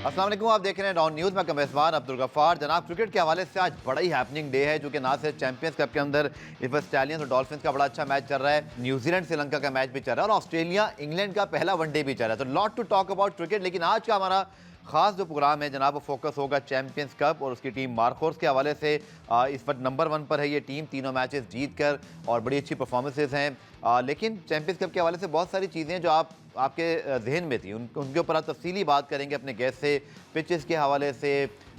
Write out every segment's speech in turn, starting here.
अस्सलाम वालेकुम, आप देख रहे हैं डॉन न्यूज़ में कमेज़बान अब्दुल गफ्फार। जनाब, क्रिकेट के हवाले से आज बड़ा ही हैपनिंग डे है, जो कि ना सिर्फ चैंपियंस कप के अंदर इस वक्त स्टैलियंस और डॉल्फिन्स का बड़ा अच्छा मैच चल रहा है, न्यूजीलैंड श्रीलंका का मैच भी चल रहा है और ऑस्ट्रेलिया इंग्लैंड का पहला वनडे भी चल रहा है। तो lot to talk about cricket, लेकिन आज का हमारा खास जो प्रोग्राम है जनाब, वो फोकस होगा चैंपियंस कप और उसकी टीम मार्कोर्स के हवाले से। इस वक्त नंबर 1 पर है ये टीम, तीनों मैचेस जीत कर और बड़ी अच्छी परफॉर्मेंसेज हैं। लेकिन चैंपियंस कप के हवाले से बहुत सारी चीज़ें जो आपके जहन में थी, उनके ऊपर आप तफसीली बात करेंगे अपने गेस्ट से। पिचेस के हवाले से,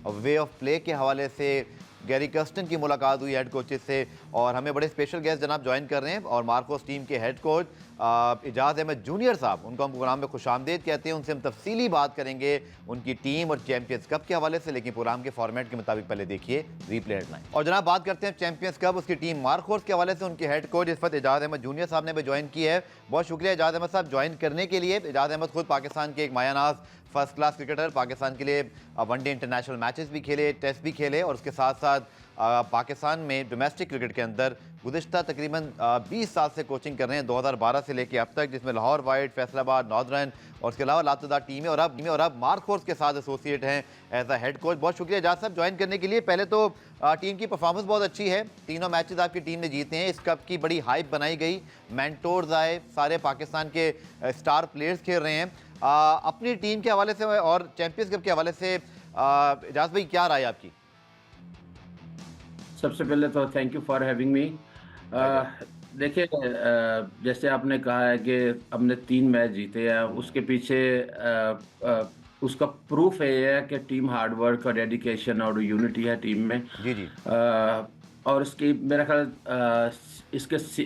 वे ऑफ प्ले के हवाले से, गैरी कर्स्टन की मुलाकात हुई हेड कोचेस से, और हमें बड़े स्पेशल गेस्ट जनाब ज्वाइन कर रहे हैं और मार्कोस टीम के head coach Ijaz Ahmed junior साहब, उनको हम प्रोग्राम में खुशामदीद कहते हैं। उनसे हम तफसीली बात करेंगे उनकी टीम और चैंपियंस कप के हवाले से, लेकिन प्रोग्राम के फॉर्मेट के मुताबिक पहले देखिए रीप्ले हेडलाइन। और जनाब बात करते हैं चैंपियंस कप, उसकी टीम मार्कोस के हवाले से। उनके हेड कोच इस वक्त इजाज़ अहमद जूनियर साहब ने भी ज्वाइन की है। बहुत शुक्रिया इजाज़ अहमद साहब ज्वाइन करने के लिए। इजाज़ अहमद खुद पाकिस्तान के एक मायानाज फर्स्ट क्लास क्रिकेटर, पाकिस्तान के लिए वनडे इंटरनेशनल मैचेस भी खेले, टेस्ट भी खेले, और उसके साथ साथ पाकिस्तान में डोमेस्टिक क्रिकेट के अंदर गुज़िश्ता तकरीबन 20 साल से कोचिंग कर रहे हैं, 2012 से लेकर अब तक, जिसमें लाहौर वाइट, फैसलाबाद, नॉर्दर्न और उसके अलावा लातदार टीमें, और अब मार्कोस के साथ एसोसिएट हैं एज अ हेड कोच। बहुत शुक्रिया इजाज़ साहब ज्वाइन करने के लिए। पहले तो टीम की परफॉर्मेंस बहुत अच्छी है, तीनों मैचेस आपकी टीम ने जीते हैं। इस कप की बड़ी हाइप बनाई गई, मेंटोर्स आए, सारे पाकिस्तान के स्टार प्लेयर्स खेल रहे हैं। अपनी टीम के हवाले से और चैंपियंस कप के हवाले से इजाज़ भाई, क्या राय आपकी? सबसे पहले तो thank you for having me. देखिए, जैसे आपने कहा है कि हमने 3 मैच जीते हैं, उसके पीछे उसका प्रूफ ये है कि टीम हार्डवर्क और डेडिकेशन और यूनिटी है टीम में। जी जी। और इसकी मेरा ख्याल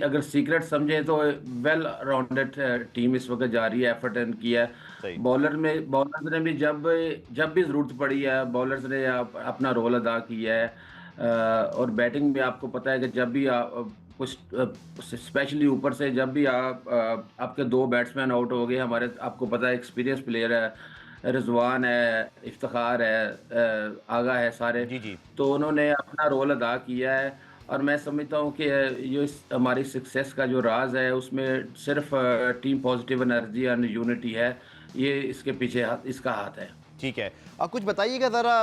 अगर सीक्रेट समझे तो वेल राउंडेड टीम इस वक्त जा रही है, एफर्ट किया सही। है। बॉलर्स ने भी जब जब भी ज़रूरत पड़ी है, बॉलर्स ने अपना रोल अदा किया है। और बैटिंग में आपको पता है कि जब भी कुछ स्पेशली ऊपर से जब भी आपके 2 बैट्समैन आउट हो गए, हमारे आपको पता है एक्सपीरियंस प्लेयर है, रिजवान है, इफ्तिखार है, आगा है सारे, जी जी। तो उन्होंने अपना रोल अदा किया है। और मैं समझता हूँ कि ये हमारी सक्सेस का जो राज है उसमें सिर्फ team positive energy and unity है, ये इसके पीछे इसका हाथ है। ठीक है, अब कुछ बताइएगा ज़रा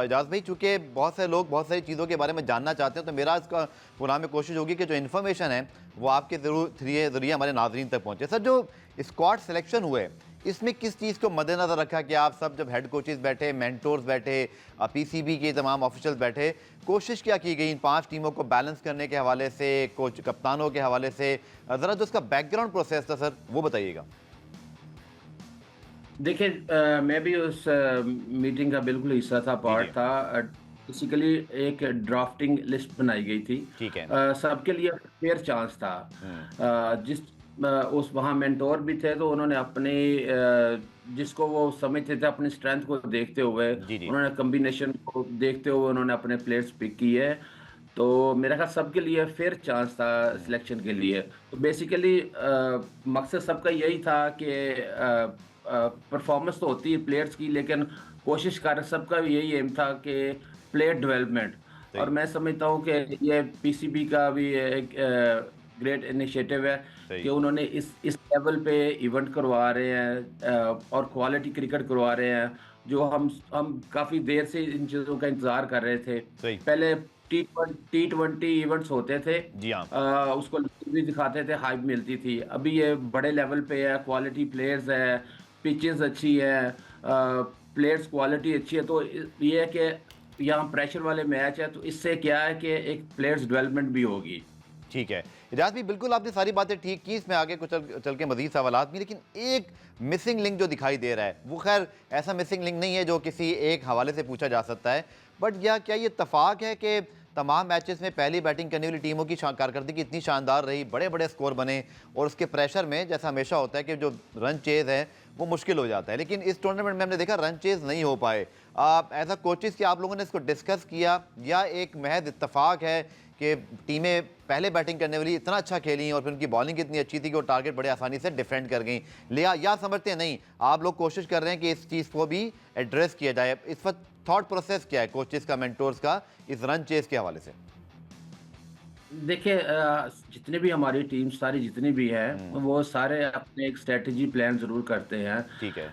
इजाज़ भाई, चूँकि बहुत सारे लोग बहुत सारी चीज़ों के बारे में जानना चाहते हैं, तो मेरा इसका पूरा में कोशिश होगी कि जो इन्फॉर्मेशन है वो आपके ज़रिए हमारे नाजरीन तक पहुँचे। सर, जो स्क्वाड सिलेक्शन हुए, इसमें किस चीज़ को मद्देनज़र रखा कि आप सब जब हेड कोचेस बैठे, मेंटोर्स बैठे, पीसीबी के तमाम ऑफिशियल्स बैठे, कोशिश क्या की गई इन 5 टीमों को बैलेंस करने के हवाले से, कोच कप्तानों के हवाले से? ज़रा जो उसका बैकग्राउंड प्रोसेस था सर, वो बताइएगा। देखिए, मैं भी उस मीटिंग का बिल्कुल हिस्सा था, जी पार्ट जी। था। बेसिकली एक ड्राफ्टिंग लिस्ट बनाई गई थी। ठीक है। सबके लिए फेयर चांस था। जिस उस वहाँ मेंटोर भी थे, तो उन्होंने अपने जिसको वो समझते थे, अपनी स्ट्रेंथ को देखते हुए, जी जी। उन्होंने कम्बिनेशन को देखते हुए उन्होंने अपने प्लेयर्स पिक किए। तो मेरा ख्याल सबके लिए फेयर चांस था सिलेक्शन के लिए। तो बेसिकली मकसद सबका यही था कि परफॉर्मेंस तो होती है प्लेयर्स की, लेकिन कोशिश कर सबका यही एम था कि प्लेयर डेवलपमेंट। और सही मैं समझता हूँ कि ये पीसीबी का भी एक ग्रेट इनिशिएटिव है सही। कि उन्होंने इस लेवल पे इवेंट करवा रहे हैं, और क्वालिटी क्रिकेट करवा रहे हैं, जो हम काफ़ी देर से इन चीज़ों का इंतज़ार कर रहे थे। सही। पहले T20 इवेंट्स होते थे, जी हाँ। उसको भी दिखाते थे, हाइप मिलती थी। अभी ये बड़े लेवल पे है, क्वालिटी प्लेयर्स है, पिचेस अच्छी है, प्लेयर्स क्वालिटी अच्छी है। तो ये है कि यहाँ प्रेशर वाले मैच है, तो इससे क्या है कि एक प्लेयर्स डेवलपमेंट भी होगी। ठीक है इजाज़ भी, बिल्कुल आपने सारी बातें ठीक की। इसमें आगे कुछ चल के मजीद सवालात भी, लेकिन एक मिसिंग लिंक जो दिखाई दे रहा है, वो खैर ऐसा मिसिंग लिंक नहीं है जो किसी एक हवाले से पूछा जा सकता है, बट क्या ये इत्तफाक है कि तमाम मैचेस में पहली बैटिंग करने वाली टीमों की कारकर्दगी इतनी शानदार रही, बड़े बड़े स्कोर बने, और उसके प्रेशर में जैसा हमेशा होता है कि जो रन चेज़ है वो मुश्किल हो जाता है, लेकिन इस टूर्नामेंट में हमने देखा रन चेज़ नहीं हो पाए। एज अ कोचेज़ कि आप लोगों ने इसको डिस्कस किया, या एक महज इत्तफाक है कि टीमें पहले बैटिंग करने वाली इतना अच्छा खेली और फिर उनकी बॉलिंग इतनी अच्छी थी कि वो टारगेट बड़े आसानी से डिफेंड कर गई, लिया, या समझते हैं नहीं आप लोग कोशिश कर रहे हैं कि इस चीज़ को भी एड्रेस किया जाए? इस वक्त थॉट प्रोसेस क्या है कोचेस का, मेंटोर्स का, इस रन चेस के हवाले से? देखिए, जितने भी हमारी टीम सारी जितनी भी है, वो सारे अपने एक स्ट्रेटजी प्लान जरूर करते हैं। ठीक है।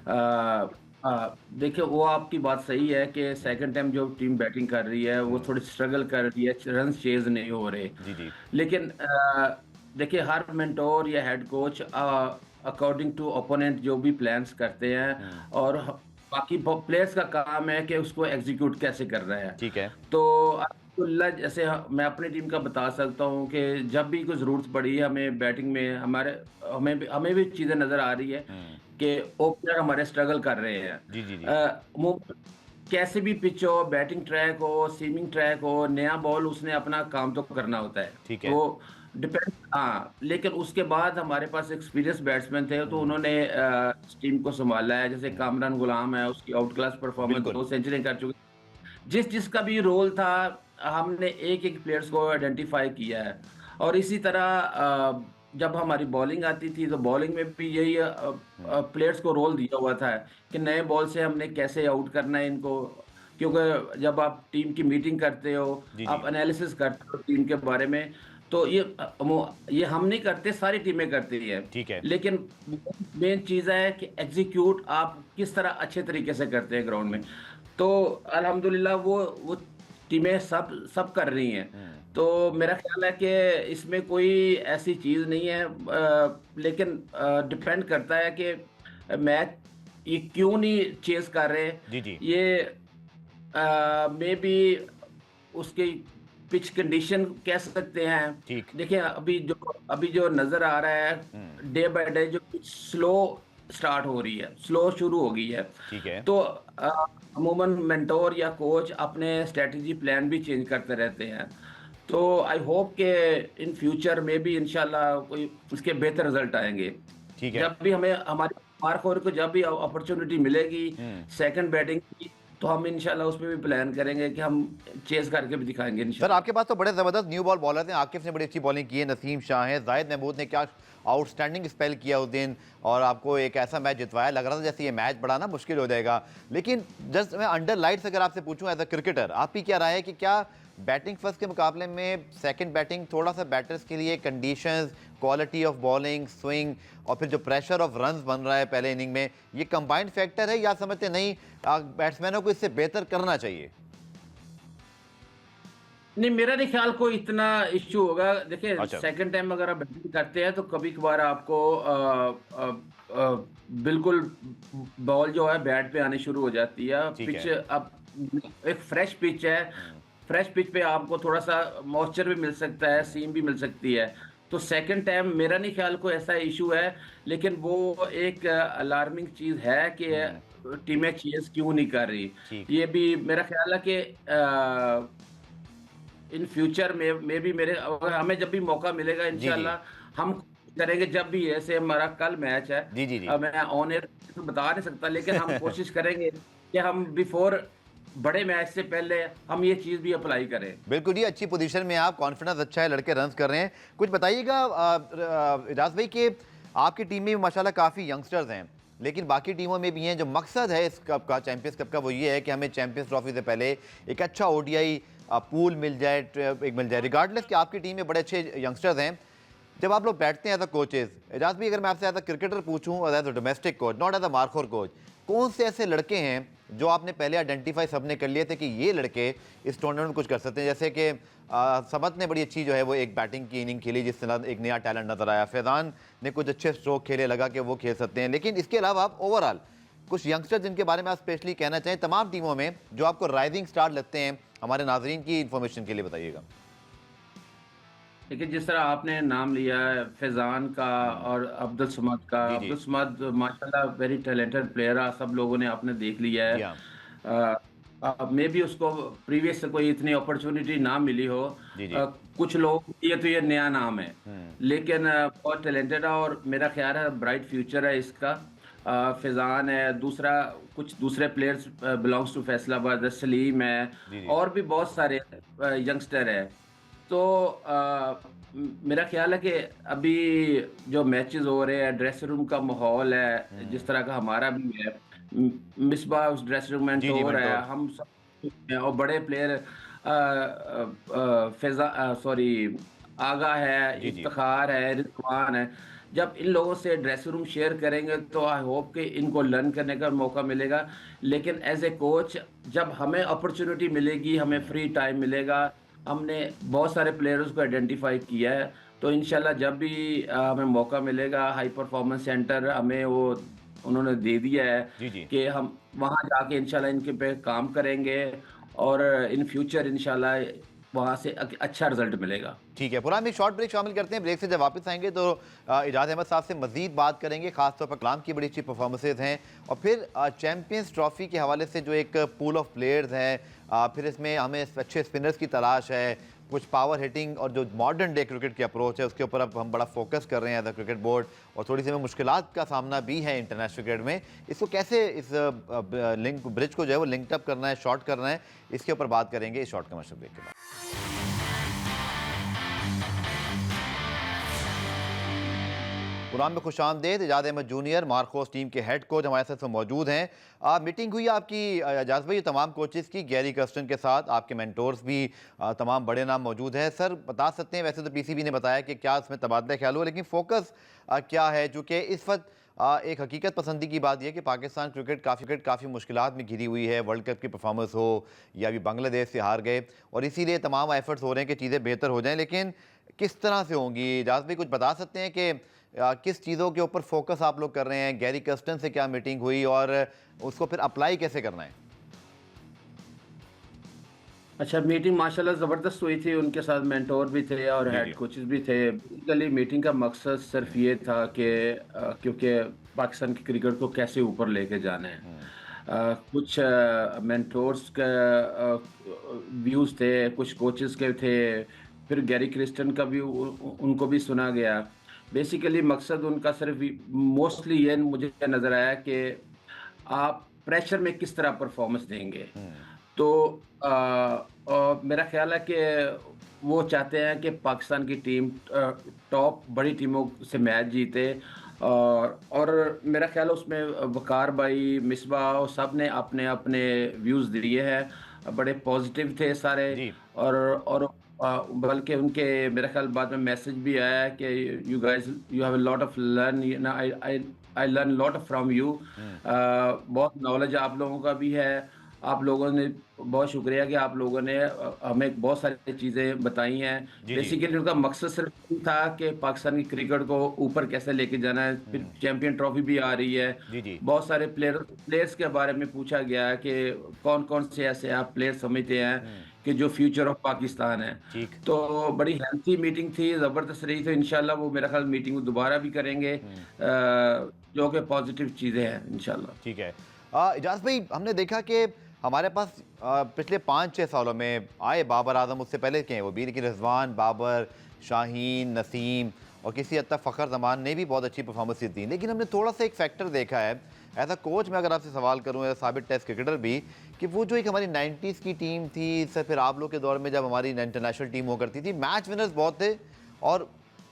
देखिए वो आपकी बात सही है कि सेकंड टाइम जो टीम बैटिंग कर रही है वो थोड़ी स्ट्रगल कर रही है, रन चेज नहीं हो रहे। जी, जी। लेकिन देखिए हर मेंटोर या head coach according to opponent जो भी प्लान्स करते हैं, हुँ, और बाकी प्लेयर्स का काम है कि उसको एग्जीक्यूट कैसे कर रहे हैं। ठीक है। तो अल्हम्दुलिल्लाह जैसे मैं अपनी टीम का बता सकता हूँ कि जब भी कुछ ज़रूरत पड़ी है हमें बैटिंग में, हमें भी चीज़ें नज़र आ रही है हुँ। कि ओपनर हमारे स्ट्रगल कर रहे हैं। जी, जी, जी। वो कैसे भी पिच हो, बैटिंग ट्रैक हो, सीमिंग ट्रैक हो, नया बॉल उसने अपना काम तो करना होता है। ठीक है। तो डिपेंड, हाँ, लेकिन उसके बाद हमारे पास एक्सपीरियंस बैट्समैन थे तो हुँ, उन्होंने इस टीम को सँभाला है। जैसे हुँ। कामरान गुलाम है, उसकी आउट क्लास परफॉर्मेंस, बिल्कुल। 2 सेंचुरी कर चुके। जिसका भी रोल था, हमने एक-एक प्लेयर्स को आइडेंटिफ़ाई किया है। और इसी तरह जब हमारी बॉलिंग आती थी, तो बॉलिंग में भी यही हुँ। प्लेयर्स को रोल दिया हुआ था कि नए बॉल से हमने कैसे आउट करना है इनको। क्योंकि जब आप टीम की मीटिंग करते हो, जी, आप जी। एनालिसिस करते हो टीम के बारे में, तो ये हम नहीं करते, सारी टीमें करती हैं। ठीक है। लेकिन मेन चीज़ है कि एग्ज़ीक्यूट आप किस तरह अच्छे तरीके से करते हैं ग्राउंड में। तो अल्हम्दुलिल्लाह वो टीमें सब सब कर रही हैं। हुँ। तो मेरा ख़्याल है कि इसमें कोई ऐसी चीज़ नहीं है, लेकिन डिपेंड करता है कि मैच ये क्यों नहीं चेज़ कर रहे। जी, जी। ये मेबी उसकी पिच कंडीशन कह सकते हैं। ठीक। देखिए अभी जो नज़र आ रहा है, हुँ। डे बाय डे जो पिच स्लो स्टार्ट हो रही है, स्लो शुरू हो गई है। ठीक है। तो अमूमन मेंटोर या कोच अपने स्ट्रैटेजी प्लान भी चेंज करते रहते हैं। तो आई होप कि इन फ्यूचर में भी इंशाल्लाह कोई उसके बेहतर रिजल्ट आएँगे। ठीक है। जब भी हमें हमारी मार्क ओवर को जब भी अपॉर्च्युनिटी मिलेगी हुँ। सेकंड बैटिंग की, तो हम इंशाल्लाह उसमें भी प्लान करेंगे कि हम चेज़ करके भी दिखाएँगे सर इंशाल्लाह। आपके पास तो बड़े ज़बरदस्त न्यू बॉल बॉलर्स हैं। आकिब ने बड़ी अच्छी बॉलिंग की है, नसीम शाह हैं, ज़ाहिद महमूद ने क्या आउटस्टैंडिंग स्पेल किया उस दिन और आपको एक ऐसा मैच जितवाया, लग रहा था जैसे ये मैच बड़ा ना मुश्किल हो जाएगा। लेकिन जस्ट मैं अंडर लाइट्स अगर आपसे पूछूं एज अ क्रिकेटर, आपकी क्या राय है कि क्या बैटिंग फर्स्ट के मुकाबले में सेकंड बैटिंग थोड़ा-सा बैटर्स के लिए conditions, quality of bowling, swing और फिर जो प्रेशर ऑफ रन्स बन रहा है पहले इनिंग में, ये कंबाइंड फैक्टर है या समझते नहीं बैट्समैनों को इससे बेहतर करना चाहिए? नहीं, मेरा नहीं ख्याल कोई इतना इश्यू होगा। देखिए अच्छा, सेकंड टाइम अगर आप बैटिंग करते हैं तो कभी-कभार आपको बिल्कुल बॉल जो है बैट पे आनी शुरू हो जाती है। ठीक पिच है। अब एक फ्रेश पिच है, हुँ, फ्रेश पिच पे आपको थोड़ा-सा मॉइस्चर भी मिल सकता है, हुँ, सीम भी मिल सकती है। तो सेकंड टाइम मेरा नहीं ख्याल कोई ऐसा इश्यू है, लेकिन वो एक अलार्मिंग चीज़ है कि हुँ, टीमें चेज़ क्यों नहीं कर रही। ठीक। ये भी मेरा ख्याल है कि इन फ्यूचर में भी मेरे, अगर हमें जब भी मौका मिलेगा जी, जी। इंशाल्लाह हम करेंगे। जब भी ऐसे हमारा कल मैच है, जी, जी, जी। मैं ऑन एयर तो बता नहीं सकता, लेकिन हम कोशिश करेंगे कि हम बिफोर बड़े मैच से पहले हम ये चीज़ भी अप्लाई करें। बिल्कुल जी, अच्छी पोजीशन में हैं आप, कॉन्फिडेंस अच्छा है, लड़के रन्स कर रहे हैं। कुछ बताइएगा इजाज़ भाई कि आपकी टीम में माशाल्लाह काफ़ी यंगस्टर्स हैं, लेकिन बाकी टीमों में भी हैं, जो मकसद है इस कप का, चैंपियंस कप का, वो ये है कि हमें चैंपियंस ट्रॉफी से पहले एक अच्छा ओडीआई पूल मिल जाए, एक मिल जाए। रिगार्डलेस कि आपकी टीम में बड़े अच्छे यंगस्टर्स हैं, जब आप लोग बैठते हैं एज अ कोचेज़, एजाज भी अगर मैं आपसे एज अ क्रिकेटर पूछूं और as a domestic coach, not as a Markhor coach, कौन से ऐसे लड़के हैं जो आपने पहले आइडेंटिफाई सबने कर लिए थे कि ये लड़के इस टूर्नामेंट में कुछ कर सकते हैं? जैसे कि समत ने बड़ी अच्छी जो है वो एक बैटिंग की इनिंग खेली जिससे एक नया टैलेंट नजर आया, फैज़ान ने कुछ अच्छे स्ट्रोक खेले, लगा कि वो खेल सकते हैं। लेकिन इसके अलावा आप ओवरऑल कुछ यंगस्टर जिनके बारे में आप स्पेशली कहना चाहें तमाम टीमों में, जो आपको राइजिंग स्टार लगते हैं, हमारे नाजरीन की इन्फॉर्मेशन के लिए बताइएगा। देखिए, जिस तरह आपने नाम लिया है फैज़ान का हम्म, और अब्दुल समद का, जी, जी। अब्दुल समद माशाल्लाह वेरी टैलेंटेड प्लेयर है, सब लोगों ने आपने देख लिया है। जी हाँ। मे बी उसको प्रीवियस से कोई इतनी अपॉर्चुनिटी ना मिली हो। जी, जी। कुछ लोग ये तो ये नया नाम है, हम्म, लेकिन बहुत टैलेंटेड है और मेरा ख्याल है ब्राइट फ्यूचर है इसका। फैज़ान है, दूसरा कुछ दूसरे players belongs to Faisalabad, Saleem है, जी, जी। और भी बहुत सारे यंगस्टर है। तो मेरा ख्याल है कि अभी जो मैचेस हो रहे हैं, ड्रेसिंग रूम का माहौल है जिस हम्म, तरह का हमारा भी है, मिसबाह उस ड्रेसिंग रूम में जी, जी, टोर है, मंटोर। हम सब हैं, और बड़े प्लेयर फैजा सॉरी आगा है, जी, जी। इफ्तिखार है, रिजवान है। जब इन लोगों से ड्रेसिंग रूम शेयर करेंगे तो आई होप कि इनको लर्न करने का मौका मिलेगा। लेकिन एज़ ए कोच जब हमें अपॉर्च्युनिटी मिलेगी, हमें फ्री टाइम मिलेगा, हमने बहुत सारे प्लेयर्स को आइडेंटिफ़ाई किया है, तो इंशाल्लाह जब भी हमें मौका मिलेगा, हाई परफॉर्मेंस सेंटर हमें वो उन्होंने दे दिया है जी, जी। कि हम वहाँ जाके इंशाल्लाह इनके पे काम करेंगे और इन फ्यूचर इंशाल्लाह वहाँ से अच्छा रिज़ल्ट मिलेगा। ठीक है, पुरान एक शॉर्ट ब्रेक शामिल करते हैं। ब्रेक से जब वापस आएँगे तो इजाज़ अहमद साहब से मज़ीद बात करेंगे, ख़ासतौर पर कलाम की बड़ी अच्छी परफॉर्मेंसेज़ हैं और फिर चैंपियंस ट्रॉफ़ी के हवाले से जो एक पूल ऑफ प्लेयर्स हैं, फिर इसमें हमें अच्छे स्पिनर्स की तलाश है, कुछ पावर हिटिंग और जो मॉडर्न डे क्रिकेट की अप्रोच है, उसके ऊपर अब हम बड़ा फोकस कर रहे हैं एज़ अ क्रिकेट बोर्ड और थोड़ी-सी हमें मुश्किलात का सामना भी है इंटरनेशनल क्रिकेट में। इसको कैसे इस लिंक ब्रिज को जो है वो लिंक्ड अप करना है, शॉर्ट करना है, इसके ऊपर बात करेंगे इस शॉर्ट कमर्शियल ब्रेक के बाद। प्रोग्राम में खुशामदीद। Ejaz Ahmed junior Marcos team के हेड कोच हमारे साथ मौजूद हैं। मीटिंग हुई आपकी एजाज भाई तमाम कोचेस की, गैरी कर्स्टन के साथ, आपके मेंटोर्स भी तमाम बड़े नाम मौजूद हैं। सर बता सकते हैं, वैसे तो पीसीबी ने बताया कि क्या इसमें तबादला ख्याल हुआ, लेकिन फोकस क्या है? चूँकि इस वक्त एक हकीकत पसंदी की बात यह कि पाकिस्तान क्रिकेट काफ़ी मुश्किलात में घिरी हुई है, वर्ल्ड कप की परफॉर्मेंस हो या अभी बांग्लादेश से हार गए और इसीलिए तमाम एफर्ट्स हो रहे हैं कि चीज़ें बेहतर हो जाएं, लेकिन किस तरह से होंगी? एजाज भाई कुछ बता सकते हैं कि किस चीज़ों के ऊपर फोकस आप लोग कर रहे हैं? गैरी कर्स्टन से क्या मीटिंग हुई और उसको फिर अप्लाई कैसे करना है? अच्छा, मीटिंग माशाल्लाह ज़बरदस्त हुई थी, उनके साथ मेंटोर भी थे और जी, हेड जी। कोचेस भी थे। बेसिकली मीटिंग का मकसद सिर्फ ये था कि क्योंकि पाकिस्तान की क्रिकेट को कैसे ऊपर लेके जाना है। हुँ, कुछ मेंटोर्स का व्यूज़ थे, कुछ कोचेस के थे, फिर गैरी क्रिस्टन का भी उनको भी सुना गया। बेसिकली मकसद उनका सिर्फ मोस्टली ये मुझे नज़र आया कि आप प्रेशर में किस तरह परफॉर्मेंस देंगे। हुँ, तो मेरा ख़्याल है कि वो चाहते हैं कि पाकिस्तान की टीम टॉप बड़ी टीमों से मैच जीते और मेरा ख़्याल है उसमें वक़ार भाई, मिसबाह सब ने अपने-अपने व्यूज़ दिए हैं। बड़े पॉज़िटिव थे सारे जी। और बल्कि उनके मेरा ख़्याल बाद में मैसेज भी आया है कि you guys you have a lot of learn you know I learn lot from you. हुँ, बहुत नॉलेज आप लोगों का भी है। आप लोगों ने बहुत शुक्रिया कि आप लोगों ने हमें बहुत सारी चीज़ें बताई हैं। जी, जी। बेसिकली उनका मकसद सिर्फ ये था कि पाकिस्तान की क्रिकेट को ऊपर कैसे लेके जाना है। फिर हुँ, चैंपियन ट्रॉफी भी आ रही है। जी, जी। बहुत सारे प्लेयर्स के बारे में पूछा गया है कि कौन-कौन से ऐसे आप प्लेयर समझते हैं हुँ, कि जो फ्यूचर ऑफ पाकिस्तान है। ठीक। तो बड़ी हेल्थी मीटिंग थी, ज़बरदस्त रही। तो इंशाल्लाह वो मेरा ख़्याल मीटिंग दोबारा भी करेंगे, हुँ, जो कि पॉज़िटिव चीज़ें हैं इंशाल्लाह। ठीक है। एजाज़ भाई हमने देखा कि हमारे पास पिछले 5-6 सालों में आए बाबर आज़म, उससे पहले के हैं वो भी, लेकिन रिज़वान, बाबर, शाहीन, नसीम और किसी हद तक फ़खर ज़मान ने भी बहुत अच्छी परफॉर्मेंसेस दी। लेकिन हमने थोड़ा-सा एक फैक्टर देखा है, एज़ अ कोच मैं अगर आपसे सवाल करूँ, एज़ अ साबित टेस्ट क्रिकेटर भी, कि वो जो एक हमारी 90s की टीम थी, इससे फिर आप लोग के दौर में जब हमारी इंटरनेशनल टीम हुआ करती थी, मैच विनर्स बहुत थे और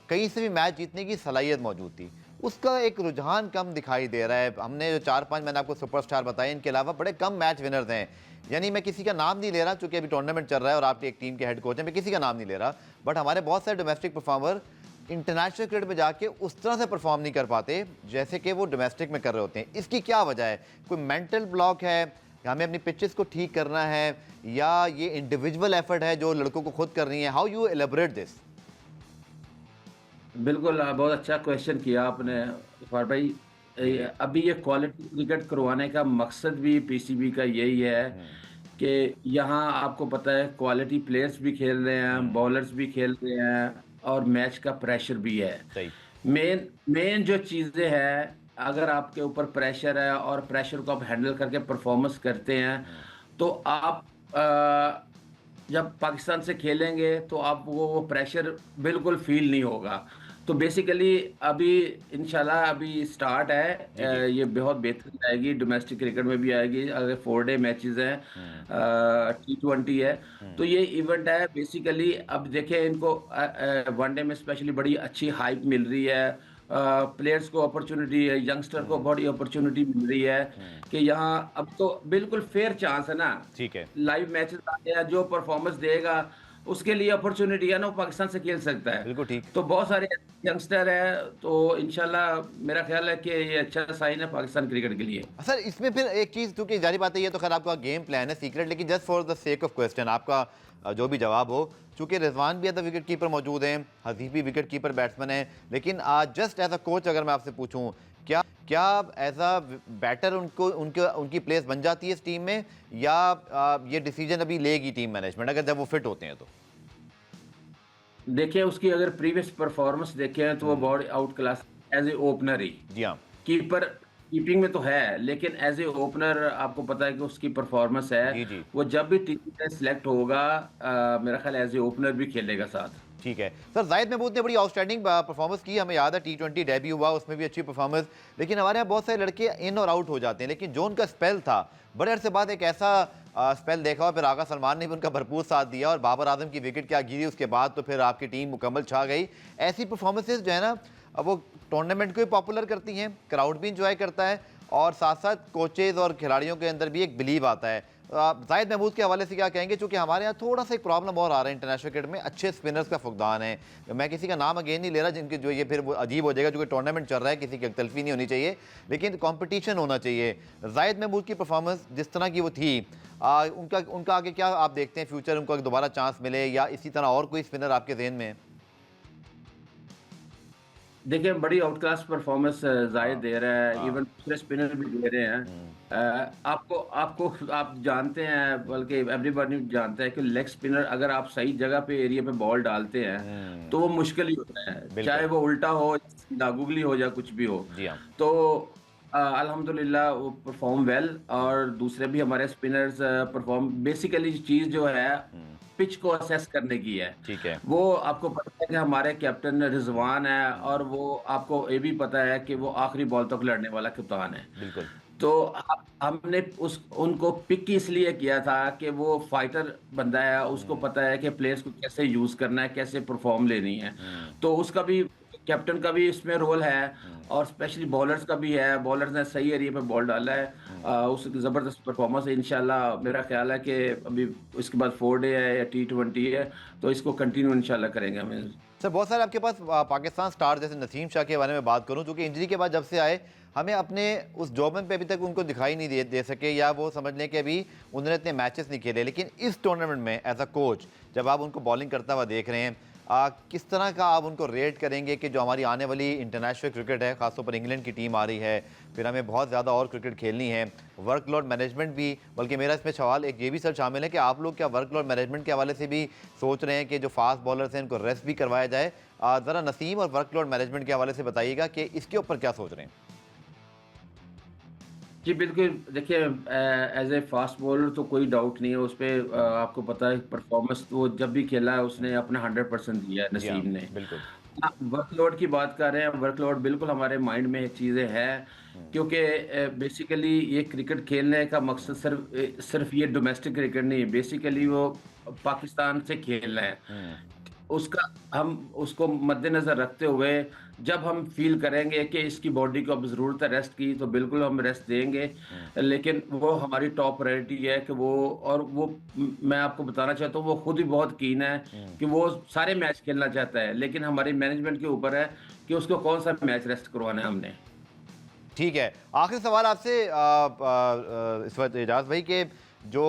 कहीं से भी मैच जीतने की सलाहियत मौजूद थी। उसका एक रुझान कम दिखाई दे रहा है। हमने जो 4-5 मैंने आपको सुपरस्टार बताए, इनके अलावा बड़े कम मैच विनर्स हैं। यानी मैं किसी का नाम नहीं ले रहा, चूँकि अभी टूर्नामेंट चल रहा है और आप एक टीम के हेड कोच हैं, मैं किसी का नाम नहीं ले रहा। बट हमारे बहुत सारे डोमेस्टिक परफॉर्मर इंटरनेशनल क्रिकेट में जाके उस तरह से परफॉर्म नहीं कर पाते, जैसे कि वो डोमेस्टिक में कर रहे होते हैं। इसकी क्या वजह है? कोई मेंटल ब्लॉक है? या हमें अपनी पिचेस को ठीक करना है? या ये इंडिविजुअल एफर्ट है जो लड़कों को खुद करनी है? How you elaborate this? बिल्कुल, बहुत अच्छा क्वेश्चन किया आपने गफ्फार भाई। जी, जी। अभी ये क्वालिटी क्रिकेट करवाने का मकसद भी पीसीबी का यही है हुँ, कि यहाँ आपको पता है क्वालिटी प्लेयर्स भी खेल रहे हैं, हुँ, बॉलर्स भी खेल रहे हैं और मैच का प्रेशर भी है। सही। मेन मेन जो चीज़ें हैं, अगर आपके ऊपर प्रेशर है और प्रेशर को आप हैंडल करके परफॉर्मेंस करते हैं, हुँ, तो आप जब पाकिस्तान से खेलेंगे तो आप वो प्रेशर बिल्कुल फ़ील नहीं होगा। तो बेसिकली अभी इंशाल्लाह अभी स्टार्ट है, जी, जी। ये बहुत बेहतर जाएगी, डोमेस्टिक क्रिकेट में भी आएगी। अगर 4 डे मैचेज़ हैं, हुँ, टी20 है, हुँ, तो ये इवेंट है बेसिकली। अब देखिए इनको वनडे में स्पेशली बड़ी अच्छी हाइप मिल रही है। प्लेयर्स को अपॉर्च्युनिटी है, यंगस्टर को हुँ, बड़ी अपॉर्च्युनिटी मिल रही है हुँ, कि यहाँ अब तो बिल्कुल फेयर चांस है ना। ठीक है। लाइव मैचेस आते हैं, जो परफॉर्मेंस देगा उसके लिए अपॉर्चुनिटी है ना, वो पाकिस्तान से खेल सकता है। बिल्कुल ठीक। तो बहुत सारे यंगस्टर है, तो इंशाल्लाह मेरा ख्याल है कि ये अच्छा साइन है पाकिस्तान क्रिकेट के लिए। सर इसमें फिर एक चीज़, क्योंकि जारी बात है ये तो खैर आपका गेम प्लान है सीक्रेट, लेकिन just for the sake of question आपका जो भी जवाब हो, चूंकि रिजवान भी एज अ विकेट कीपर मौजूद हैं, हजीब भी विकेट कीपर बैट्समैन है, लेकिन जस्ट एज अ कोच अगर मैं आपसे पूछूं, क्या क्या एज अ बैटर उनको उनके उनकी प्लेस बन जाती है इस टीम में, या ये डिसीजन अभी लेगी टीम मैनेजमेंट अगर जब वो फिट होते हैं तो? देखिए उसकी अगर प्रीवियस परफॉर्मेंस देखें तो वो बहुत out class as a opener ही। जी हाँ। कीपर कीपिंग में तो है, लेकिन एज ए ओपनर आपको पता है कि उसकी परफॉर्मेंस है। जी जी। वो जब भी टीम में सिलेक्ट होगा, मेरा ख्याल एज ए ओपनर भी खेलेगा साथ। ठीक है सर, जाहिद महमूद ने बड़ी आउटस्टैंडिंग परफॉर्मेंस की, हमें याद है T20 डेब्यू हुआ उसमें भी अच्छी परफॉर्मेंस, लेकिन हमारे यहाँ बहुत सारे लड़के इन और आउट हो जाते हैं, लेकिन जो उनका स्पेल था बड़े अरसे बाद एक ऐसा स्पेल देखा, और फिर आगा सलमान ने भी उनका भरपूर साथ दिया और बाबर आजम की विकेट क्या गिरी उसके बाद तो फिर आपकी टीम मुकम्मल छा गई। ऐसी परफॉर्मेंसेज जो है ना वो टूर्नामेंट को भी पॉपुलर करती हैं, क्राउड भी इंजॉय करता है, और साथ साथ कोचेज़ और खिलाड़ियों के अंदर भी एक बिलीव आता है। जाहिद महमूद के हवाले से क्या कहेंगे, चूंकि हमारे यहाँ थोड़ा सा एक प्रॉब्लम और आ रहा है इंटरनेशनल क्रिकेट में, अच्छे स्पिनर्स का फुकदान है। मैं किसी का नाम अगेन नहीं ले रहा जिनके जो ये फिर वो अजीब हो जाएगा, क्योंकि टूर्नामेंट चल रहा है, किसी की अकतलफी नहीं होनी चाहिए, लेकिन कंपटीशन होना चाहिए। जाहिद महमूद की परफॉर्मेंस जिस तरह की वो थी, उनका उनका आगे क्या आप देखते हैं फ्यूचर, उनको दोबारा चांस मिले या इसी तरह और कोई स्पिनर आपके जहन में है? देखिए बड़ी आउट क्लास परफॉर्मेंस जाहिद हाँ दे रहा है, हाँ। इवन दूसरे स्पिनर भी दे रहे हैं। आपको आपको आप जानते हैं, बल्कि एवरीबॉडी जानता है कि लेग स्पिनर अगर आप सही जगह पे एरिया पे बॉल डालते हैं तो वो मुश्किल ही होता है, चाहे बिल्कुल। वो उल्टा हो, नागुगली हो या कुछ भी हो। जी हाँ। तो अल्हम्दुलिल्लाह वो परफॉर्म वेल, और दूसरे भी हमारे स्पिनर्स परफॉर्म। बेसिकली चीज जो है पिच को असेस करने की है। ठीक है। वो आपको पता है कि हमारे कैप्टन रिजवान है, और वो आपको ये भी पता है कि वो आखिरी बॉल तक लड़ने वाला कप्तान है। बिल्कुल। तो हमने उस उनको पिक इसलिए किया था कि वो फाइटर बंदा है, उसको पता है कि प्लेयर्स को कैसे यूज करना है, कैसे परफॉर्म लेनी है। तो उसका भी, कैप्टन का भी इसमें रोल है, और स्पेशली बॉलर्स का भी है। बॉलर्स ने सही एरिया पे बॉल डाला है, उसकी जबरदस्त परफॉर्मेंस है। इंशाल्लाह मेरा ख्याल है कि अभी इसके बाद 4 डे है या T20 है, तो इसको कंटिन्यू इंशाल्लाह करेंगे हमें। सर बहुत सारे आपके पास पाकिस्तान स्टार, जैसे नसीम शाह के बारे में बात करूं, जो कि इंजरी के बाद जब से आए हमें अपने उस जॉब पे अभी तक उनको दिखाई नहीं दे सके, या वो समझ लें कि अभी उन्होंने इतने मैचेस नहीं खेले, लेकिन इस टूर्नामेंट में एज अ कोच जब आप उनको बॉलिंग करता हुआ देख रहे हैं, किस तरह का आप उनको रेट करेंगे कि जो हमारी आने वाली इंटरनेशनल क्रिकेट है, खासतौर पर इंग्लैंड की टीम आ रही है, फिर हमें बहुत ज़्यादा और क्रिकेट खेलनी है, वर्कलोड मैनेजमेंट भी, बल्कि मेरा इसमें सवाल एक ये भी सर शामिल है कि आप लोग क्या वर्कलोड मैनेजमेंट के हवाले से भी सोच रहे हैं कि जो फास्ट बॉलर्स हैं उनको रेस्ट भी करवाया जाए? ज़रा नसीम और वर्कलोड मैनेजमेंट के हवाले से बताइएगा कि इसके ऊपर क्या सोच रहे हैं? जी बिल्कुल, देखिए एज ए फास्ट बॉलर तो कोई डाउट नहीं है उस पे। आपको पता है परफॉर्मेंस तो जब भी खेला है उसने अपना 100% दिया है जी हाँ। नसीम ने। बिल्कुल। वर्कलोड की बात कर रहे हैं, वर्कलोड बिल्कुल हमारे माइंड में चीज़ें हैं, क्योंकि बेसिकली ये क्रिकेट खेलने का मकसद सिर्फ ये डोमेस्टिक क्रिकेट नहीं है, बेसिकली वो पाकिस्तान से खेलना है। उसका हम उसको मद्देनज़र रखते हुए जब हम फ़ील करेंगे कि इसकी बॉडी को अब ज़रूरत है रेस्ट की, तो बिल्कुल हम रेस्ट देंगे। लेकिन वो हमारी टॉप प्रायोरिटी है कि वो, और वो मैं आपको बताना चाहता हूँ वो खुद ही बहुत कीन है कि वो सारे मैच खेलना चाहता है, लेकिन हमारी मैनेजमेंट के ऊपर है कि उसको कौन-सा मैच रेस्ट करवाना है हमने। ठीक है, आखिरी सवाल आपसे इस वक्त एजाज भाई के जो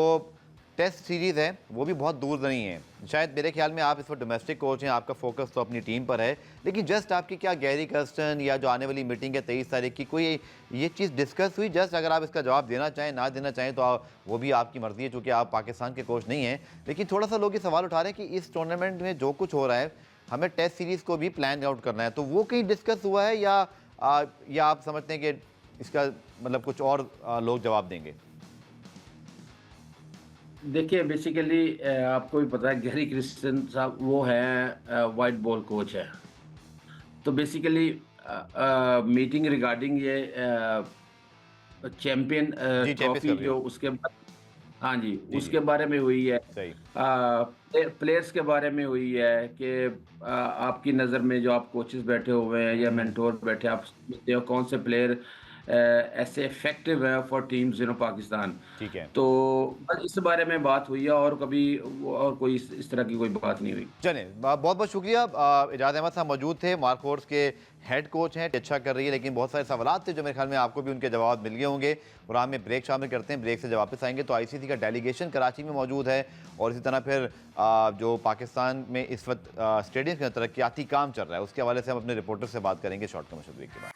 टेस्ट सीरीज़ है वो भी बहुत दूर नहीं है, शायद मेरे ख्याल में आप इस वक्त डोमेस्टिक कोच हैं, आपका फोकस तो अपनी टीम पर है, लेकिन जस्ट आपकी क्या गैरी कर्स्टन या जो आने वाली मीटिंग है 23 तारीख की, कोई ये चीज़ डिस्कस हुई? जस्ट अगर आप इसका जवाब देना चाहें, ना देना चाहें तो वो भी आपकी मर्जी है, चूँकि आप पाकिस्तान के कोच नहीं हैं, लेकिन थोड़ा सा लोग ये सवाल उठा रहे हैं कि इस टूर्नामेंट में जो कुछ हो रहा है हमें टेस्ट सीरीज़ को भी प्लान आउट करना है, तो वो कहीं डिस्कस हुआ है, या आप समझते हैं कि इसका मतलब कुछ और लोग जवाब देंगे? देखिए बेसिकली आपको भी पता है गैरी क्रिस्टन साहब वो हैं व्हाइट बॉल कोच है। तो बेसिकली मीटिंग रिगार्डिंग ये चैंपियन जी, चैंपियंस ट्रॉफी कप जी। जो उसके हाँ जी, जी, उसके जी। बारे में हुई है। सही। प्लेयर्स के बारे में हुई है कि आपकी नज़र में जो आप कोचेस बैठे हुए हैं या मेंटोर बैठे हैं, आप समझते हो कौन से प्लेयर ऐसे इफेक्टिव है फॉर टीम्स पाकिस्तान। ठीक है। तो बस इस बारे में बात हुई है, और कभी और कोई इस तरह की कोई बात नहीं हुई। चलें, बहुत बहुत शुक्रिया। इजाज़ अहमद साहब मौजूद थे, मार्क फोर्स के हेड कोच हैं, अच्छा कर रही है, लेकिन बहुत सारे सवाल थे जो मेरे ख्याल में आपको भी उनके जवाब मिल गए होंगे। और हम ब्रेक शामिल करते हैं, ब्रेक से जब वापस आएंगे तो आईसीसी का डेलीगेशन कराची में मौजूद है, और इसी तरह फिर जो पाकिस्तान में इस वक्त स्टेडियम के अंदर तरक्याती काम चल रहा है उसके हवाले से हम अपने रिपोर्टर से बात करेंगे शॉर्ट कमर्शियल ब्रेक के बाद।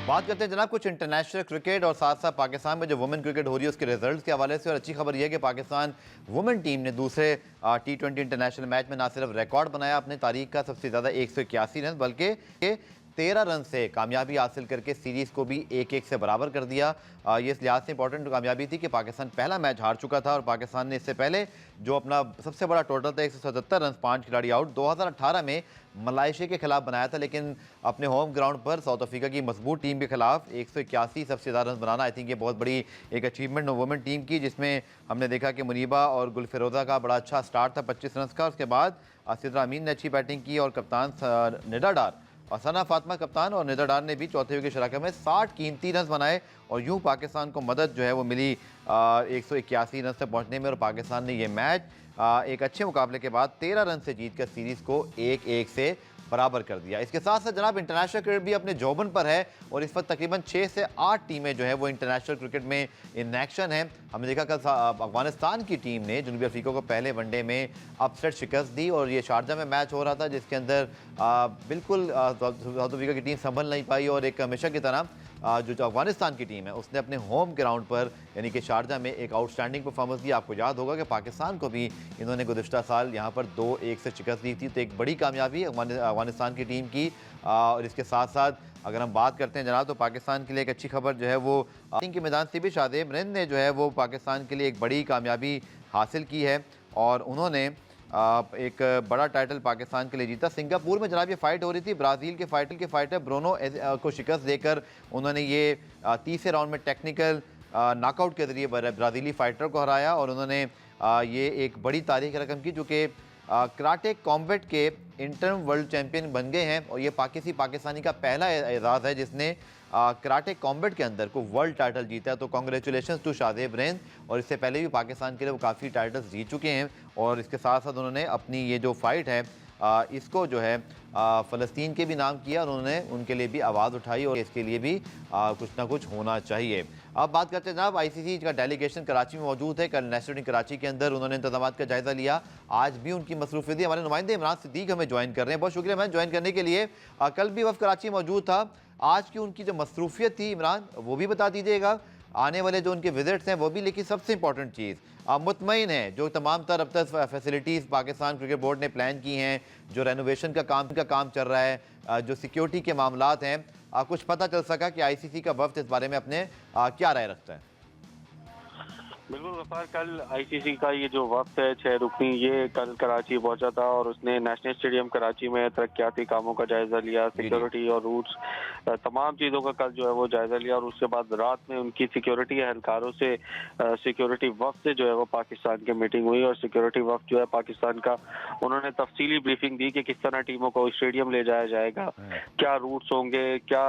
बात करते हैं जनाब कुछ इंटरनेशनल क्रिकेट और साथ साथ पाकिस्तान में जो वुमेन क्रिकेट हो रही है उसके रिजल्ट्स के हवाले से। और अच्छी खबर यह है कि पाकिस्तान वुमेन टीम ने दूसरे T20 इंटरनेशनल मैच में ना सिर्फ रिकॉर्ड बनाया अपने तारीख का सबसे ज़्यादा 181 रन, बल्कि 13 रन से कामयाबी हासिल करके सीरीज़ को भी 1-1 से बराबर कर दिया। ये इस लिहाज से इंपॉर्टेंट कामयाबी थी कि पाकिस्तान पहला मैच हार चुका था और पाकिस्तान ने इससे पहले जो अपना सबसे बड़ा टोटल था 177 रन 5 खिलाड़ी आउट 2018 में मलाइशिया के खिलाफ बनाया था, लेकिन अपने होम ग्राउंड पर साउथ अफ्रीका की मजबूत टीम के खिलाफ 181 सबसे ज़्यादा रन बनाना, आई थिंक ये बहुत बड़ी एक अचीवमेंट वुमेन टीम की, जिसमें हमने देखा कि मुनीबा और गुलफिरोज़ा का बड़ा अच्छा स्टार्ट था 25 रन का। उसके बाद सिद्रा अमीन ने अच्छी बैटिंग की और कप्तान निदा डार और सना फातिमा कप्तान और निदा डार ने भी चौथे विकेट शराकत में 60 कीमती रन बनाए और यूं पाकिस्तान को मदद जो है वो मिली 181 रन से पहुंचने में। और पाकिस्तान ने ये मैच एक अच्छे मुकाबले के बाद 13 रन से जीतकर सीरीज़ को 1-1 से बराबर कर दिया। इसके साथ साथ जनाब इंटरनेशनल क्रिकेट भी अपने जोबन पर है और इस वक्त तकरीबन 6 से 8 टीमें जो है वो इंटरनेशनल क्रिकेट में इन एक्शन है। हमने देखा कल अफगानिस्तान की टीम ने जनूबी अफ्रीका को पहले वनडे में अपसेट शिकस्त दी और ये शारजा में मैच हो रहा था जिसके अंदर बिल्कुल साउथ अफ्रीका की टीम संभल नहीं पाई और एक हमेशा की तरह जो अफगानिस्तान की टीम है उसने अपने होम ग्राउंड पर यानी कि शारजा में एक आउटस्टैंडिंग परफॉर्मेंस दी। आपको याद होगा कि पाकिस्तान को भी इन्होंने गुज़िश्ता साल यहाँ पर 2-1 से शिकस्त दी थी, तो एक बड़ी कामयाबी अफगानिस्तान की टीम की। और इसके साथ साथ अगर हम बात करते हैं जनाब तो पाकिस्तान के लिए एक अच्छी खबर जो है वो बैटिंग के मैदान से भी शादेब रिंद ने जो है वो पाकिस्तान के लिए एक बड़ी कामयाबी हासिल की है और उन्होंने एक बड़ा टाइटल पाकिस्तान के लिए जीता। सिंगापुर में जनाब ये फाइट हो रही थी, ब्राज़ील के फाइटर ब्रूनो को शिकस्त देकर उन्होंने ये तीसरे राउंड में टेक्निकल नॉकआउट के जरिए ब्राज़ीली फाइटर को हराया और उन्होंने ये एक बड़ी तारीख रकम की जो कि कराटे कॉम्बैट के इंटरम वर्ल्ड चैंपियन बन गए हैं और ये पाकिस्तानी का पहला एजाज़ है जिसने कराटे कॉम्बैट के अंदर को वर्ल्ड टाइटल जीता है। तो कॉन्ग्रेचुलेशंस टू शादेब रिंद, और इससे पहले भी पाकिस्तान के लिए वो काफ़ी टाइटल्स जीत चुके हैं और इसके साथ साथ उन्होंने अपनी ये जो फाइट है इसको जो है फ़लस्तीन के भी नाम किया और उन्होंने उनके लिए भी आवाज़ उठाई और इसके लिए भी कुछ ना कुछ होना चाहिए। अब बात करते हैं जनाब आईसीसी का डेलीगेशन कराची में मौजूद है। कल नेशनल कराची के अंदर उन्होंने इंतजाम का जायज़ा लिया, आज भी उनकी मसरूफियत थी। हमारे नुमाइंदे इमरान सिद्दीक हमें ज्वाइन कर रहे हैं, बहुत शुक्रिया मैम ज्वाइन करने के लिए। कल भी वफ़द कराची मौजूद था, आज की उनकी जो मसरूफियत थी इमरान वो भी बता दीजिएगा, आने वाले जो उनके विजिट्स हैं वो भी, लेकिन सबसे इंपॉर्टेंट चीज़ आप मुतमईन हैं जो तमाम तर अब तक फैसिलिटीज़ पाकिस्तान क्रिकेट बोर्ड ने प्लान की हैं, जो रेनोवेशन का काम चल रहा है, जो सिक्योरिटी के मामलात हैं, कुछ पता चल सका कि आईसीसी का वफ्द इस बारे में अपने क्या राय रखता है? बिल्कुल गफ्फार, कल आईसीसी का ये जो वक्त है 6 रुकनी, ये कल कराची पहुंचा था और उसने नेशनल स्टेडियम कराची में तरक्याती कामों का जायजा लिया, सिक्योरिटी और रूट्स तमाम चीज़ों का कल जो है वो जायजा लिया और उसके बाद रात में उनकी सिक्योरिटी एहलकारों से सिक्योरिटी वफ्द से जो है वो पाकिस्तान की मीटिंग हुई और सिक्योरिटी वफ्द जो है पाकिस्तान का, उन्होंने तफसीली ब्रीफिंग दी कि किस तरह टीमों को स्टेडियम ले जाया जाएगा, क्या रूट्स होंगे, क्या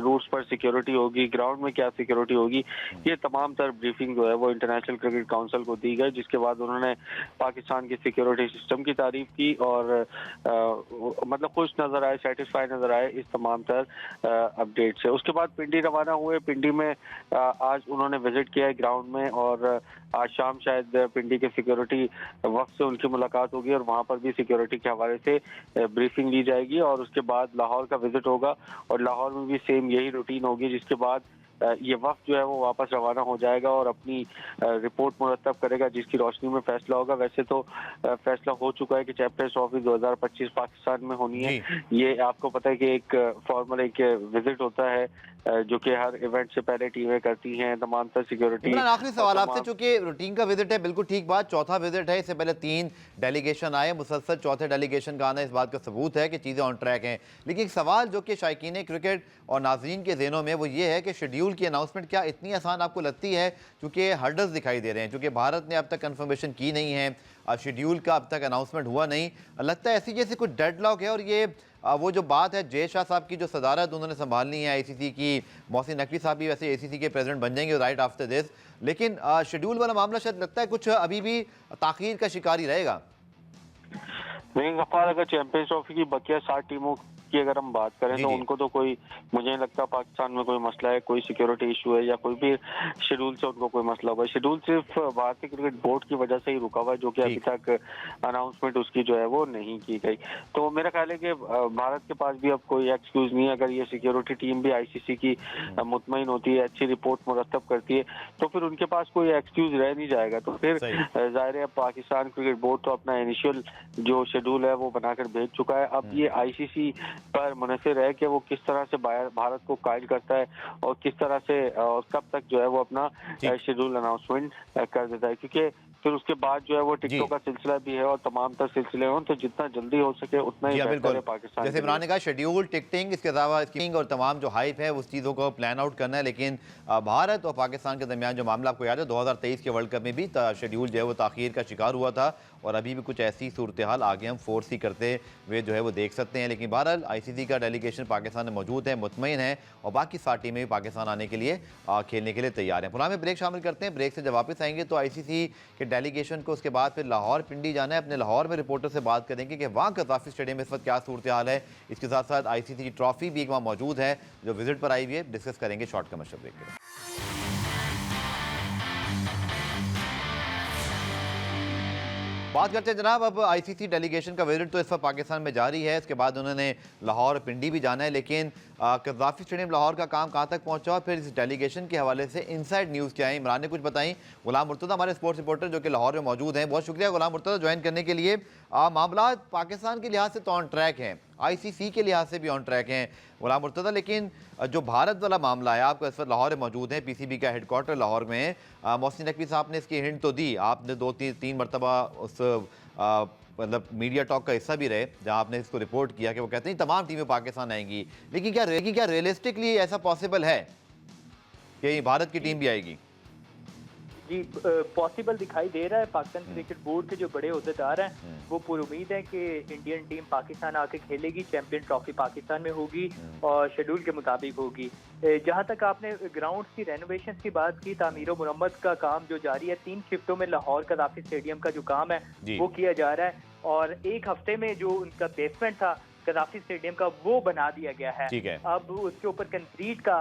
रूट्स पर सिक्योरिटी होगी, ग्राउंड में क्या सिक्योरिटी होगी, ये तमाम तर ब्रीफिंग जो है वो इंटरनेशनल क्रिकेट काउंसिल को दी गई, जिसके बाद उन्होंने पाकिस्तान की सिक्योरिटी सिस्टम की तारीफ की और मतलब खुश नजर आए, सेटिस्फाई नजर आए इस तमाम तर अपडेट से। उसके बाद पिंडी रवाना हुए। पिंडी में आज उन्होंने विजिट किया है ग्राउंड में और आज शाम शायद पिंडी के सिक्योरिटी वक्त से उनकी मुलाकात होगी और वहां पर भी सिक्योरिटी के हवाले से ब्रीफिंग ली जाएगी और उसके बाद लाहौर का विजिट होगा और लाहौर में भी सेम यही रूटीन होगी, जिसके बाद ये वक्त जो है वो वापस रवाना हो जाएगा और अपनी रिपोर्ट मुरतब करेगा जिसकी रोशनी में फैसला होगा। वैसे तो फैसला हो चुका है कि चैंपियंस ट्रॉफी 2025 पाकिस्तान में होनी है। ये आपको पता है कि एक फॉर्मल एक विजिट होता है जो कि हर इवेंट से पहले टीमें करती हैं, तमाम तर सिक्योरिटी। आखिरी सवाल आपसे, चूंकि रूटीन का विजिट है, बिल्कुल ठीक बात, चौथा विजिट है, इससे पहले 3 डेलीगेशन आए, मुसलसल चौथे डेलीगेशन का आना इस बात का सबूत है कि चीज़ें ऑन ट्रैक हैं। लेकिन एक सवाल जो कि शायकीन क्रिकेट और नाजरीन के जहनों में वो ये है कि शेड्यूल शेड्यूल की अनाउंसमेंट क्या इतनी आसान आपको लगती है? क्योंकि हर्डल्स दिखाई दे रहे हैं, क्योंकि भारत ने अब तक कंफर्मेशन की नहीं है, शेड्यूल का अब तक अनाउंसमेंट हुआ नहीं। लगता है ऐसी जैसे कुछ डेडलॉक है, और ये वो जो बात है जय शाह साहब की जो सदारत उन्होंने संभालनी है आईसीसी की, मोहसिन नकवी साहब भी वैसे आईसीसी के प्रेसिडेंट बन जाएंगे राइट आफ्टर दिस, लेकिन शेड्यूल वाला मामला शायद लगता है कुछ अभी भी ताखीर का शिकार ही रहेगा। नहीं गफ्फार, अगर चैंपियंस ट्रॉफी की बकिया 60 टीमों की अगर हम बात करें तो उनको तो कोई, मुझे नहीं लगता पाकिस्तान में कोई मसला है, कोई सिक्योरिटी इशू है या कोई भी शेड्यूल से उनको कोई मसला हुआ है। शेड्यूल सिर्फ भारतीय क्रिकेट बोर्ड की वजह से ही रुका हुआ है, जो कि अभी तक अनाउंसमेंट उसकी जो है वो नहीं की गई। तो मेरा ख्याल है कि भारत के पास भी अब कोई एक्सक्यूज नहीं है। अगर ये सिक्योरिटी टीम भी आईसीसी की मुतमईन होती है, अच्छी रिपोर्ट मुरतब करती है, तो फिर उनके पास कोई एक्सक्यूज रह नहीं जाएगा। तो फिर जाहिर है पाकिस्तान क्रिकेट बोर्ड तो अपना इनिशियल जो शेड्यूल है वो बनाकर भेज चुका है। अब ये आईसीसी पर मुनहसर है कि वो किस तरह से भारत को कायल करता है और किस तरह से और कब तक जो है वो अपना शेड्यूल अनाउंसमेंट कर देता है, क्योंकि फिर उसके बाद जो है वो टिकटों का सिलसिला भी है और तमाम तर सिलसिले हों, तो जितना जल्दी हो सके उतना ही बेहतर है पाकिस्तान। जैसे इमरान ने कहा शेड्यूल, टिकटिंग, इसके अलावा स्कीइंग और तमाम जो हाइप है उस चीज़ों को प्लान आउट करना है। लेकिन भारत और पाकिस्तान के दरमियान जो मामला आपको याद है 2023 के वर्ल्ड कप में भी शेड्यूल जो है वो ताखीर का शिकार हुआ था, और अभी भी कुछ ऐसी सूरत हाल आगे हम फोर्स ही करते हुए जो है वो देख सकते हैं। लेकिन बहरहाल आईसीसी का डेलीगेशन पाकिस्तान में मौजूद है, मुतमईन है, और बाकी 60 टीमें भी पाकिस्तान आने के लिए खेलने के लिए तैयार हैं। पुराने ब्रेक शामिल करते हैं, ब्रेक से जब वापस आएंगे तो आईसीसी के डेलीगेशन को उसके बाद फिर लाहौर पिंडी जाना है। अपने लाहौर में रिपोर्टर से बात करेंगे कि वहाँ कज़ाफ़ी स्टेडियम में इस वक्त क्या सूरत हाल है। इसके साथ साथ आईसीसी की ट्रॉफी भी एक वहाँ मौजूद है जो विजिट पर आई हुई है। डिस्कस करेंगे शॉर्ट कमर्शियल ब्रेक के। बात करते हैं जनाब, अब आईसीसी डेलीगेशन का विजिट तो इस वक्त पाकिस्तान में जारी है, इसके बाद उन्होंने लाहौर पिंडी भी जाना है। लेकिन कज़ाफ़ी स्टेडियम लाहौर का काम कहाँ तक पहुँचा और फिर इस डेलीगेशन के हवाले से इनसाइड न्यूज़ क्या है, इमरान ने कुछ बताई। गुलाम मुर्तज़ा हमारे स्पोर्ट्स रिपोर्टर जो कि लाहौर में मौजूद हैं, बहुत शुक्रिया गुलाम मुर्तज़ा ज्वाइन करने के लिए। मामला पाकिस्तान के लिहाज से तो ऑन ट्रैक हैं, आईसीसी के लिहाज से भी ऑन ट्रैक हैं गुलाम मुर्तज़ा, लेकिन जो भारत वाला मामला है, आपको इस वक्त लाहौर में मौजूद है, पीसीबी का हेडक्वार्टर लाहौर में है। मोहसिन नकवी साहब ने इसकी हिंट तो दी, आपने 2-3 मरतबा उस मतलब मीडिया टॉक का हिस्सा भी रहे जहां आपने इसको रिपोर्ट किया कि वो कहते हैं तमाम टीमें पाकिस्तान आएंगी, लेकिन क्या रियलिस्टिकली ऐसा पॉसिबल है कि भारत की टीम भी आएगी? जी पॉसिबल दिखाई दे रहा है। पाकिस्तान क्रिकेट बोर्ड के जो बड़े अहदेदार हैं वो पूरी उम्मीद है कि इंडियन टीम पाकिस्तान आके खेलेगी, चैंपियन ट्रॉफी पाकिस्तान में होगी और शेड्यूल के मुताबिक होगी। जहां तक आपने ग्राउंड्स की रेनोवेशन की बात की, तामीर व मुरम्मत का काम जो जारी है, 3 शिफ्टों में लाहौर कज़ाफ़ी स्टेडियम का जो काम है वो किया जा रहा है, और 1 हफ्ते में जो उनका बेसमेंट था कज़ाफ़ी स्टेडियम का वो बना दिया गया है। अब उसके ऊपर कंक्रीट का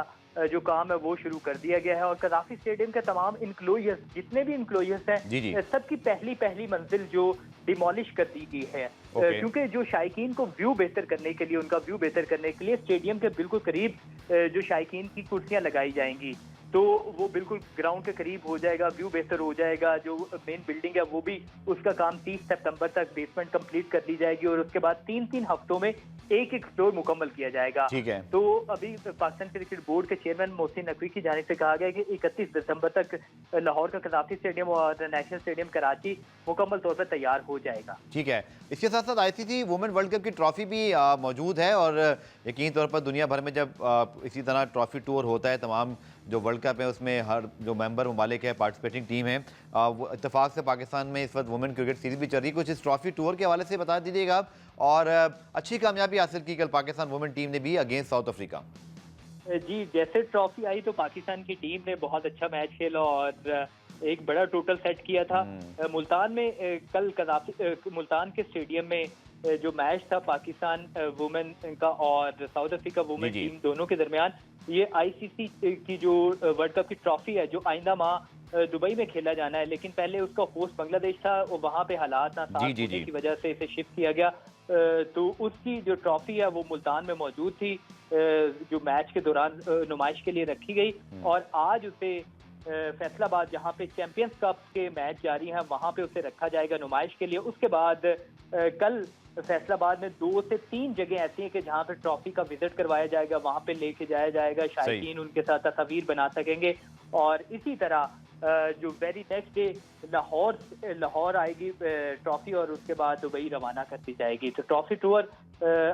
जो काम है वो शुरू कर दिया गया है, और कज़ाफ़ी स्टेडियम के तमाम इंक्लोजर्स, जितने भी इंक्लोजर्स हैं, सबकी पहली मंजिल जो डिमोलिश कर दी गई है, क्योंकि जो शायकीन को व्यू बेहतर करने के लिए, उनका व्यू बेहतर करने के लिए स्टेडियम के बिल्कुल करीब जो शायकीन की कुर्सियां लगाई जाएंगी, तो वो बिल्कुल ग्राउंड के करीब हो जाएगा, व्यू बेहतर हो जाएगा। जो मेन बिल्डिंग है वो भी, उसका काम 30 सितंबर तक बेसमेंट कंप्लीट कर ली जाएगी, और उसके बाद 3-3 हफ्तों में एक फ्लोर मुकम्मल किया जाएगा। ठीक है। तो अभी पाकिस्तान क्रिकेट बोर्ड के चेयरमैन मोहसिन नकवी की जानिब से कहा गया कि 31 दिसंबर तक लाहौर का कज़ाफ़ी स्टेडियम और नेशनल स्टेडियम कराची मुकम्मल तौर पर तैयार हो जाएगा। ठीक है। इसके साथ साथ आईसीसी वुमेन वर्ल्ड कप की ट्रॉफी भी मौजूद है, और यकीनी तौर पर दुनिया भर में जब इसी तरह ट्रॉफी टूर होता है, तमाम जो वर्ल्ड कप है उसमें हर जो मेंबर ममालिक है, पार्टिसिपेटिंग टीम है, वो इत्तेफाक से पाकिस्तान में इस वक्त वुमेन क्रिकेट सीरीज भी चल रही है। कुछ इस ट्रॉफी टूर के हवाले से बता दीजिएगा आप, और अच्छी कामयाबी हासिल की कल पाकिस्तान वुमेन टीम ने भी अगेंस्ट साउथ अफ्रीका। जी, जैसे ट्रॉफी आई तो पाकिस्तान की टीम ने बहुत अच्छा मैच खेला और एक बड़ा टोटल सेट किया था। मुल्तान में कल मुल्तान के स्टेडियम में जो मैच था पाकिस्तान वुमेन का और साउथ अफ्रीका वुमेन टीम दोनों के दरमियान, ये आईसीसी की जो वर्ल्ड कप की ट्रॉफी है जो आइंदा माह दुबई में खेला जाना है, लेकिन पहले उसका होस्ट बांग्लादेश था, वहाँ पे हालात ना साथ होने की वजह से इसे शिफ्ट किया गया। तो उसकी जो ट्रॉफी है वो मुल्तान में मौजूद थी, जो मैच के दौरान नुमाइश के लिए रखी गई, और आज उसे फैसलाबाद जहाँ पे चैंपियंस कप के मैच जारी हैं वहाँ पे उसे रखा जाएगा नुमाइश के लिए। उसके बाद कल फैसलाबाद में 2 से 3 जगह ऐसी हैं कि जहाँ पे ट्रॉफी का विजिट करवाया जाएगा, वहाँ पे लेके जाया जाएगा, शायकीन उनके साथ तस्वीर बना सकेंगे। और इसी तरह जो वेरी नेक्स्ट डे लाहौर आएगी ट्रॉफी और उसके बाद दुबई रवाना करती जाएगी। तो ट्रॉफी टूर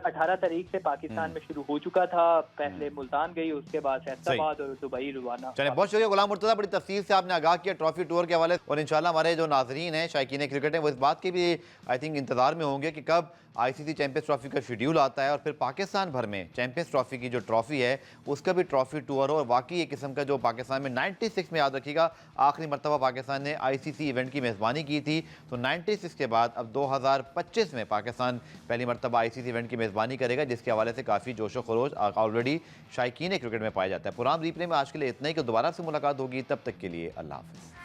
18 तारीख से पाकिस्तान में शुरू हो चुका था। पहले मुल्तान गई, उसके बाद फैसलाबाद और दुबई रवाना। चलिए, बहुत शुक्रिया गुलाम मुर्तज़ा, बड़ी तफसील से आपने आगाह किया ट्रॉफी टूर के हवाले। और इंशाल्लाह हमारे जो नाजरीन हैं, शायकीन क्रिकेट हैं, वो इस बात के भी आई थिंक इंतजार में होंगे कि कब आईसीसी चैंपियंस ट्रॉफी का शेड्यूल आता है और फिर पाकिस्तान भर में चैंपियंस ट्रॉफी की जो ट्रॉफी है उसका भी ट्रॉफी टूर हो। और वाकई एक किस्म का जो पाकिस्तान में 96 में, याद रखिएगा, आखिरी मरतबा पाकिस्तान ने आईसीसी इवेंट की मेज़बानी की थी। तो 96 के बाद अब 2025 में पाकिस्तान पहली मरतबा आईसीसी इवेंट की मेज़बानी करेगा, जिसके हवाले से काफ़ी जोशो खरोश ऑलरेडी शायकीन क्रिकेट में पाया जाता है। पुरान रिप्ले में आज के लिए इतना ही कि दोबारा से मुलाकात होगी, तब तक के लिए अल्लाह हाफ़िज़।